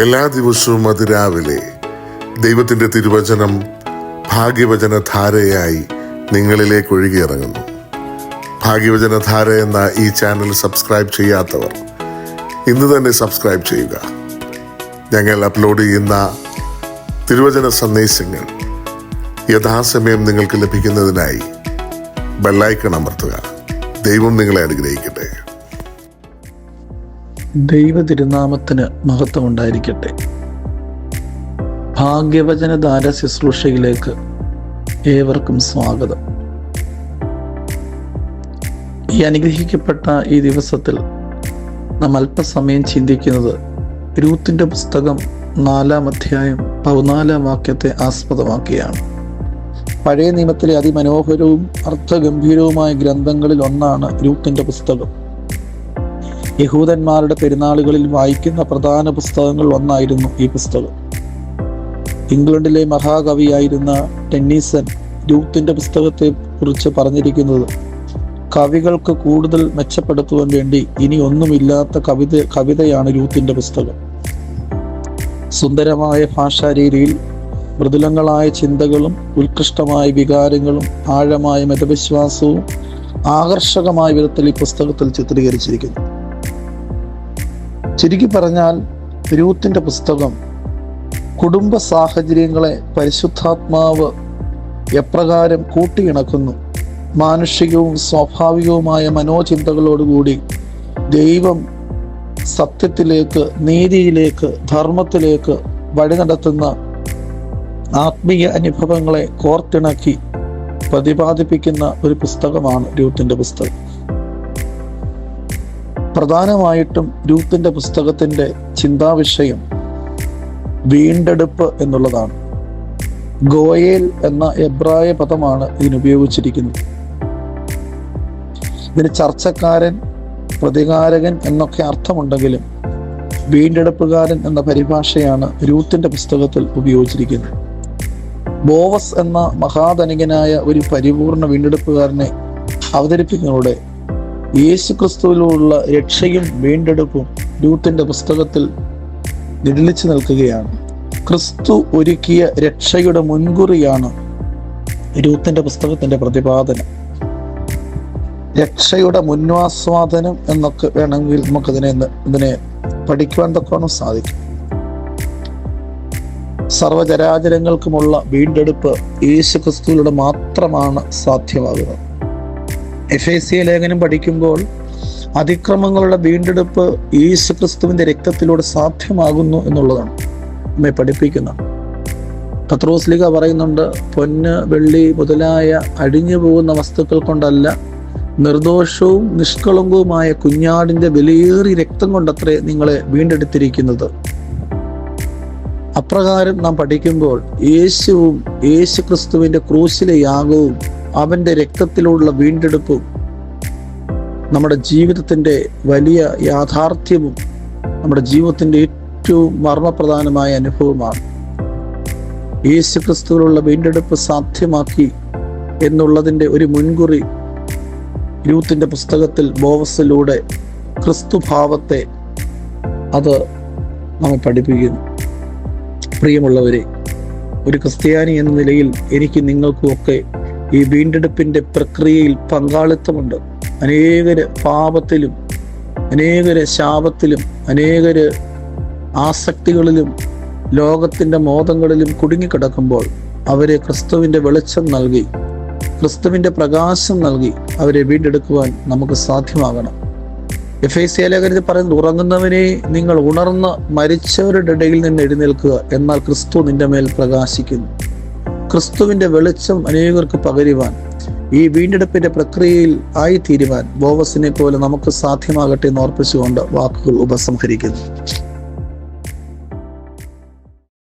എല്ലാ ദിവസവും അതിരാവിലെ ദൈവത്തിൻ്റെ തിരുവചനം ഭാഗ്യവചനധാരയായി നിങ്ങളിലേക്ക് ഒഴുകിയിറങ്ങുന്നു. ഭാഗ്യവചനധാര എന്ന ഈ ചാനൽ സബ്സ്ക്രൈബ് ചെയ്യാത്തവർ ഇന്ന് തന്നെ സബ്സ്ക്രൈബ് ചെയ്യുക. ഞങ്ങൾ അപ്ലോഡ് ചെയ്യുന്ന തിരുവചന സന്ദേശങ്ങൾ യഥാസമയം നിങ്ങൾക്ക് ലഭിക്കുന്നതിനായി ബെല്ലൈക്കൺ അമർത്തുക. ദൈവം നിങ്ങളെ അനുഗ്രഹിക്കട്ടെ. ദൈവ തിരുനാമത്തിന് മഹത്വം ഉണ്ടായിരിക്കട്ടെ. ഭാഗ്യവചനധാര ശുശ്രൂഷയിലേക്ക് ഏവർക്കും സ്വാഗതം. ഈ അനുഗ്രഹിക്കപ്പെട്ട ഈ ദിവസത്തിൽ നാം അല്പസമയം ചിന്തിക്കുന്നത് രൂത്തിന്റെ പുസ്തകം 4-ാം അധ്യായം 14-ാം വാക്യത്തെ ആസ്പദമാക്കിയാണ്. പഴയ നിയമത്തിലെ അതിമനോഹരവും അർത്ഥഗംഭീരവുമായ ഗ്രന്ഥങ്ങളിൽ ഒന്നാണ് രൂത്തിന്റെ പുസ്തകം. യഹൂദന്മാരുടെ പെരുന്നാളുകളിൽ വായിക്കുന്ന പ്രധാന പുസ്തകങ്ങളിൽ ഒന്നായിരുന്നു ഈ പുസ്തകം. ഇംഗ്ലണ്ടിലെ മഹാകവിയായിരുന്ന ടെന്നീസൺ രൂത്തിന്റെ പുസ്തകത്തെ കുറിച്ച് പറഞ്ഞിരിക്കുന്നത്, കവികൾക്ക് കൂടുതൽ മെച്ചപ്പെടുത്തുവാൻ വേണ്ടി ഇനി ഒന്നുമില്ലാത്ത കവിതയാണ് രൂത്തിന്റെ പുസ്തകം. സുന്ദരമായ ഭാഷാരീതിയിൽ മൃദുലങ്ങളായ ചിന്തകളും ഉത്കൃഷ്ടമായ വികാരങ്ങളും ആഴമായ മതവിശ്വാസവും ആകർഷകമായ വിധത്തിൽ ഈ പുസ്തകത്തിൽ ചിത്രീകരിച്ചിരിക്കുന്നു. ചുരുക്കി പറഞ്ഞാൽ രൂത്തിന്റെ പുസ്തകം കുടുംബ സാഹചര്യങ്ങളെ പരിശുദ്ധാത്മാവ് എപ്രകാരം കൂട്ടിയിണക്കുന്നു, മാനുഷികവും സ്വാഭാവികവുമായ മനോചിന്തകളോടുകൂടി ദൈവം സത്യത്തിലേക്ക്, നീതിയിലേക്ക്, ധർമ്മത്തിലേക്ക് വഴി നടത്തുന്ന ആത്മീയ അനുഭവങ്ങളെ കോർത്തിണക്കി പ്രതിപാദിപ്പിക്കുന്ന ഒരു പുസ്തകമാണ് രൂത്തിന്റെ പുസ്തകം. പ്രധാനമായിട്ടും രൂത്തിന്റെ പുസ്തകത്തിന്റെ ചിന്താവിഷയം വീണ്ടെടുപ്പ് എന്നുള്ളതാണ്. ഗോയേൽ എന്ന എബ്രായ പദമാണ് ഇതിനുപയോഗിച്ചിരിക്കുന്നത്. ഇതിന് ചർച്ചക്കാരൻ, പ്രതികാരകൻ എന്നൊക്കെ അർത്ഥമുണ്ടെങ്കിലും വീണ്ടെടുപ്പുകാരൻ എന്ന പരിഭാഷയാണ് രൂത്തിന്റെ പുസ്തകത്തിൽ ഉപയോഗിച്ചിരിക്കുന്നത്. ബോവസ് എന്ന മഹാധനികനായ ഒരു പരിപൂർണ വീണ്ടെടുപ്പുകാരനെ അവതരിപ്പിക്കുന്നതോടെ യേശുക്രിസ്തുവിലുള്ള രക്ഷയും വീണ്ടെടുപ്പും രൂത്തിന്റെ പുസ്തകത്തിൽ നിഴലിച്ചു നിൽക്കുകയാണ്. ക്രിസ്തു ഒരുക്കിയ രക്ഷയുടെ മുൻകുറിയാണ് രൂത്തിന്റെ പുസ്തകത്തിന്റെ പ്രതിപാദനം. രക്ഷയുടെ മുന്നാസ്വാദനം എന്നൊക്കെ വേണമെങ്കിൽ ഇതിനെ പഠിക്കുവാൻ തക്കവണ്ണം സാധിക്കും. സർവചരാചരങ്ങൾക്കുമുള്ള വീണ്ടെടുപ്പ് യേശുക്രിസ്തുവിലൂടെ മാത്രമാണ് സാധ്യമാകുന്നത്. എഫേസ്യ ലേഖനം പഠിക്കുമ്പോൾ അതിക്രമങ്ങളുടെ വീണ്ടെടുപ്പ് യേശുക്രിസ്തുവിന്റെ രക്തത്തിലൂടെ സാധ്യമാകുന്നു എന്നുള്ളതാണ് നമ്മെ പഠിപ്പിക്കുന്ന. പത്രോസ്ലീഹ പറയുന്നുണ്ട്, പൊന്ന്, വെള്ളി മുതലായ അടിഞ്ഞു പോകുന്ന വസ്തുക്കൾ കൊണ്ടല്ല, നിർദോഷവും നിഷ്കളങ്കവുമായ കുഞ്ഞാടിന്റെ വിലയേറിയ രക്തം കൊണ്ടത്രേ നിങ്ങളെ വീണ്ടെടുത്തിരിക്കുന്നത്. അപ്രകാരം നാം പഠിക്കുമ്പോൾ യേശുവും യേശുക്രിസ്തുവിന്റെ ക്രൂശിലെ യാഗവും അവന്റെ രക്തത്തിലുള്ള വീണ്ടെടുപ്പും നമ്മുടെ ജീവിതത്തിന്റെ വലിയ യാഥാർത്ഥ്യവും നമ്മുടെ ജീവിതത്തിന്റെ ഏറ്റവും മർമ്മപ്രധാനമായ അനുഭവമാണ്. യേശുക്രിസ്തുവിലുള്ള വീണ്ടെടുപ്പ് സാധ്യമാക്കി എന്നുള്ളതിൻ്റെ ഒരു മുൻകുറി രൂത്തിന്റെ പുസ്തകത്തിൽ ബോവസിലൂടെ ക്രിസ്തുഭാവത്തെ അത് നമ്മെ പഠിപ്പിക്കുന്നു. പ്രിയമുള്ളവരെ, ഒരു ക്രിസ്ത്യാനി എന്ന നിലയിൽ എനിക്ക് നിങ്ങൾക്കുമൊക്കെ ഈ വീണ്ടെടുപ്പിന്റെ പ്രക്രിയയിൽ പങ്കാളിത്തമുണ്ട്. അനേകര് പാപത്തിലും, അനേകര് ശാപത്തിലും, അനേകര് ആസക്തികളിലും ലോകത്തിന്റെ മോഹങ്ങളിലും കുടുങ്ങിക്കിടക്കുമ്പോൾ അവരെ ക്രിസ്തുവിന്റെ വെളിച്ചം നൽകി, ക്രിസ്തുവിന്റെ പ്രകാശം നൽകി അവരെ വീണ്ടെടുക്കുവാൻ നമുക്ക് സാധ്യമാകണം. എഫേസ്യ ലേഖനത്തിൽ പറയുന്നത്, ഉറങ്ങുന്നവനെ നിങ്ങൾ ഉണർന്ന് മരിച്ചവരുടെ ഇടയിൽ നിന്ന് എഴുന്നേൽക്കുക, എന്നാൽ ക്രിസ്തു നിന്റെ മേൽ പ്രകാശിക്കുന്നു. ക്രിസ്തുവിന്റെ വെളിച്ചം അനേകർക്ക് പകരുവാൻ, ഈ വീണ്ടെടുപ്പിന്റെ പ്രക്രിയയിൽ ആയിത്തീരുവാൻ ബോവസിനെ പോലെ നമുക്ക് സാധ്യമാകട്ടെ എന്ന് ഓർപ്പിച്ചുകൊണ്ട് വാക്കുകൾ ഉപസംഹരിക്കുന്നു.